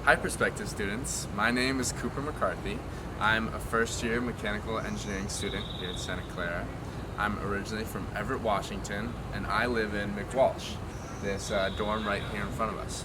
Hi prospective students, my name is Cooper McCarthy. I'm a first year mechanical engineering student here at Santa Clara. I'm originally from Everett, Washington, and I live in McWalsh, this dorm right here in front of us.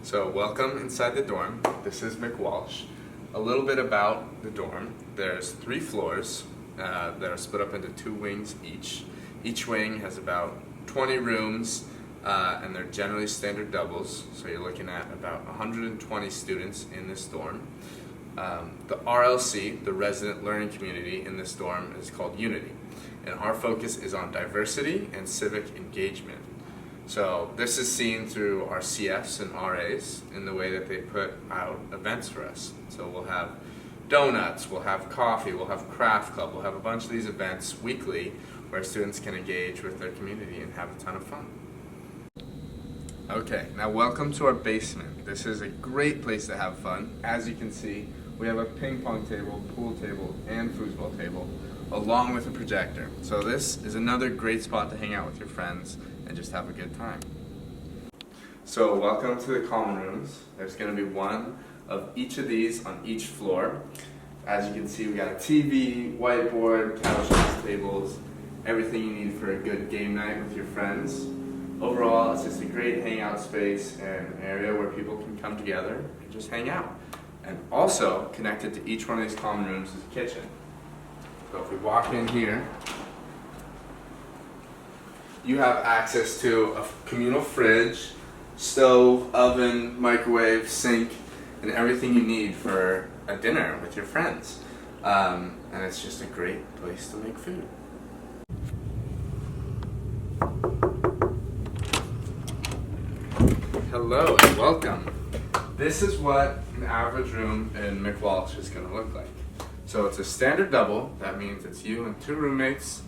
So welcome inside the dorm. This is McWalsh. A little bit about the dorm. There's 3 floors that are split up into 2 wings each. Each wing has about 20 rooms and they're generally standard doubles, so you're looking at about 120 students in this dorm. The RLC, the resident learning community in this dorm, is called Unity, and our focus is on diversity and civic engagement. So this is seen through our CFs and RAs in the way that they put out events for us. So we'll have donuts, we'll have coffee, we'll have craft club, we'll have a bunch of these events weekly where students can engage with their community and have a ton of fun. Okay, now welcome to our basement. This is a great place to have fun. As you can see, we have a ping pong table, pool table, and foosball table, along with a projector. So this is another great spot to hang out with your friends and just have a good time. So welcome to the common rooms. There's going to be one of each of these on each floor. As you can see, we got a TV, whiteboard, couches, tables, everything you need for a good game night with your friends. Overall, it's just a great hangout space and an area where people can come together and just hang out. And also, connected to each one of these common rooms is a kitchen. So if we walk in here, you have access to a communal fridge, stove, oven, microwave, sink, and everything you need for a dinner with your friends. And it's just a great place to make food. Hello and welcome. This is what an average room in McWalsh is going to look like. So it's a standard double. That means it's you and 2 roommates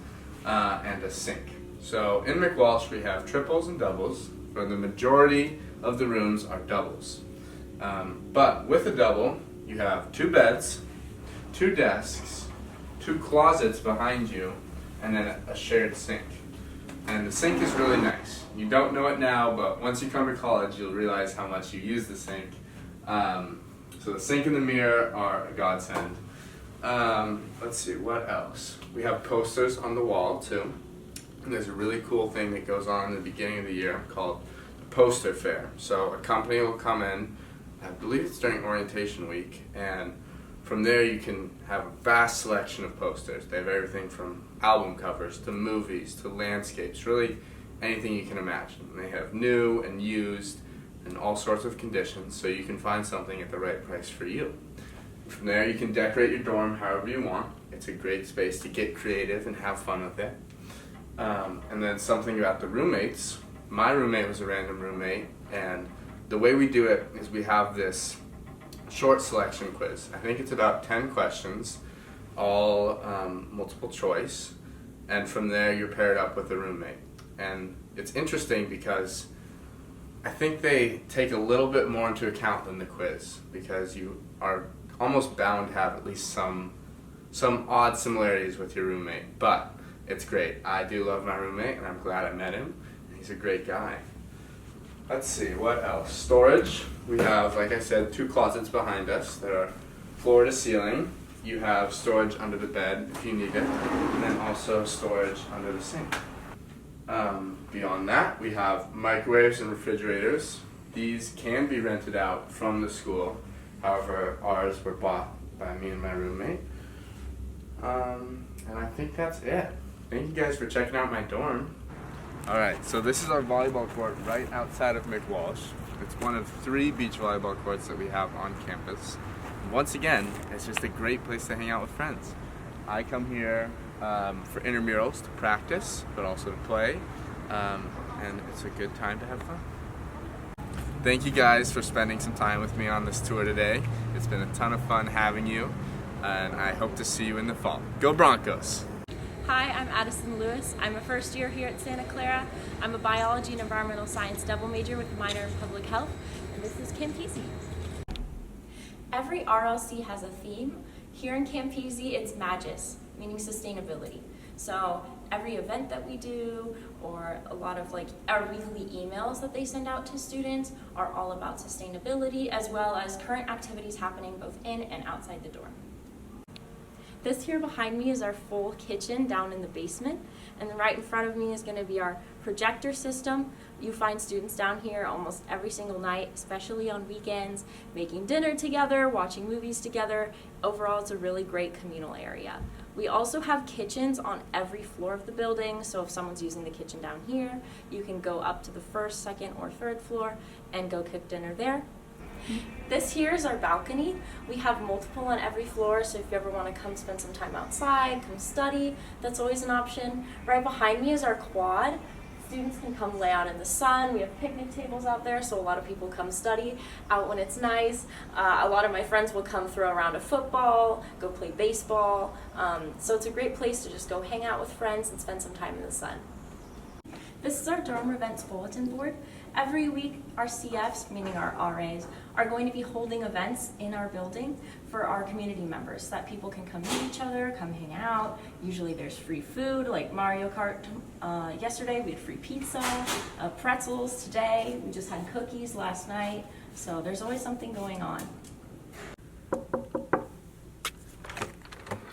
and a sink. So in McWalsh we have triples and doubles, where the majority of the rooms are doubles. But with a double, you have 2 beds, 2 desks, 2 closets behind you, and then a shared sink. And the sink is really nice. You don't know it now, but once you come to college, you'll realize how much you use the sink. So the sink and the mirror are a godsend. Let's see, what else? We have posters on the wall too. And there's a really cool thing that goes on in the beginning of the year called the poster fair. So a company will come in, I believe it's during orientation week, and from there you can have a vast selection of posters. They have everything from album covers to movies to landscapes, really anything you can imagine. And they have new and used and all sorts of conditions, so you can find something at the right price for you. From there you can decorate your dorm however you want. It's a great space to get creative and have fun with it. And then something about the roommates. My roommate was a random roommate, and the way we do it is we have this short selection quiz. I think it's about 10 questions, all multiple choice, and from there you're paired up with a roommate. And it's interesting because I think they take a little bit more into account than the quiz, because you are almost bound to have at least some odd similarities with your roommate, but it's great. I do love my roommate and I'm glad I met him. He's a great guy. Let's see, what else? Storage. We have, like I said, 2 closets behind us that are floor to ceiling. You have storage under the bed if you need it, and then also storage under the sink. Beyond that, we have microwaves and refrigerators. These can be rented out from the school. However, ours were bought by me and my roommate. And I think that's it. Thank you guys for checking out my dorm. Alright, so this is our volleyball court right outside of McWalsh. It's one of 3 beach volleyball courts that we have on campus. And once again, it's just a great place to hang out with friends. I come here for intramurals to practice, but also to play, and it's a good time to have fun. Thank you guys for spending some time with me on this tour today. It's been a ton of fun having you, and I hope to see you in the fall. Go Broncos! Hi, I'm Addison Lewis. I'm a first year here at Santa Clara. I'm a biology and environmental science double major with a minor in public health, and this is Campese. Every RLC has a theme. Here in Campese, it's MAGIS, meaning sustainability. So every event that we do, or a lot of like our weekly emails that they send out to students are all about sustainability, as well as current activities happening both in and outside the dorm. This here behind me is our full kitchen down in the basement, and then right in front of me is going to be our projector system. You find students down here almost every single night, especially on weekends, making dinner together, watching movies together. Overall, it's a really great communal area. We also have kitchens on every floor of the building, so if someone's using the kitchen down here, you can go up to the first, second, or third floor and go cook dinner there. This here is our balcony. We have multiple on every floor, so if you ever want to come spend some time outside, come study, that's always an option. Right behind me is our quad. Students can come lay out in the sun. We have picnic tables out there, so a lot of people come study out when it's nice. A lot of my friends will come throw around a football, go play baseball. So it's a great place to just go hang out with friends and spend some time in the sun. This is our dorm events bulletin board. Every week, our CFs, meaning our RAs, are going to be holding events in our building for our community members so that people can come meet each other, come hang out. Usually there's free food, like Mario Kart. Yesterday we had free pizza, pretzels today. We just had cookies last night. So there's always something going on.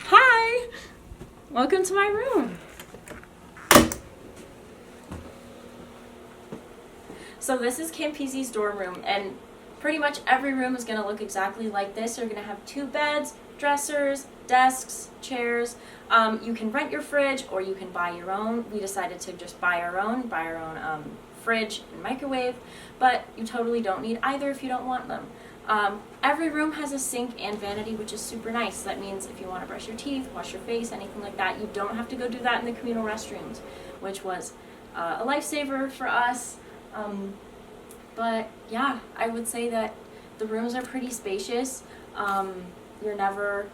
Hi! Welcome to my room. So this is Campese's dorm room, and pretty much every room is going to look exactly like this. You're going to have 2 beds, dressers, desks, chairs. You can rent your fridge or you can buy your own. We decided to just buy our own fridge and microwave, but you totally don't need either if you don't want them. Every room has a sink and vanity, which is super nice. That means if you want to brush your teeth, wash your face, anything like that, you don't have to go do that in the communal restrooms, which was a lifesaver for us. But yeah, I would say that the rooms are pretty spacious. You're never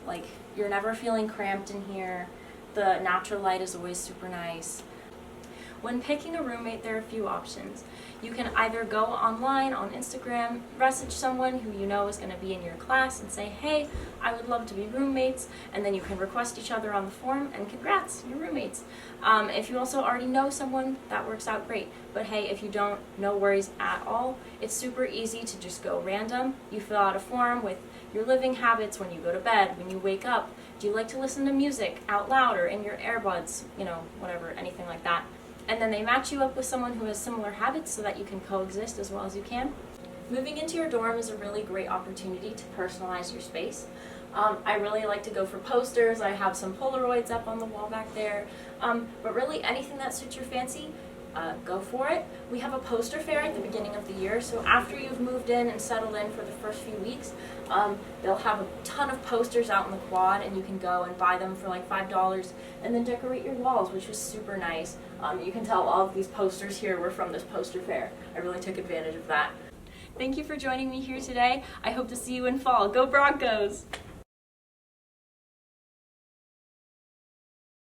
feeling cramped in here. The natural light is always super nice. When picking a roommate, there are a few options. You can either go online on Instagram, message someone who you know is going to be in your class and say, hey, I would love to be roommates, and then you can request each other on the form, and congrats, you're roommates. If you also already know someone, that works out great. But hey, if you don't, no worries at all. It's super easy to just go random. You fill out a form with your living habits when you go to bed, when you wake up. Do you like to listen to music out loud or in your earbuds, whatever, anything like that. And then they match you up with someone who has similar habits so that you can coexist as well as you can. Moving into your dorm is a really great opportunity to personalize your space. I really like to go for posters. I have some Polaroids up on the wall back there. But really anything that suits your fancy, go for it. We have a poster fair at the beginning of the year, so after you've moved in and settled in for the first few weeks, they'll have a ton of posters out in the quad, and you can go and buy them for like $5 and then decorate your walls, which was super nice. You can tell all of these posters here were from this poster fair. I really took advantage of that. Thank you for joining me here today. I hope to see you in fall. Go Broncos!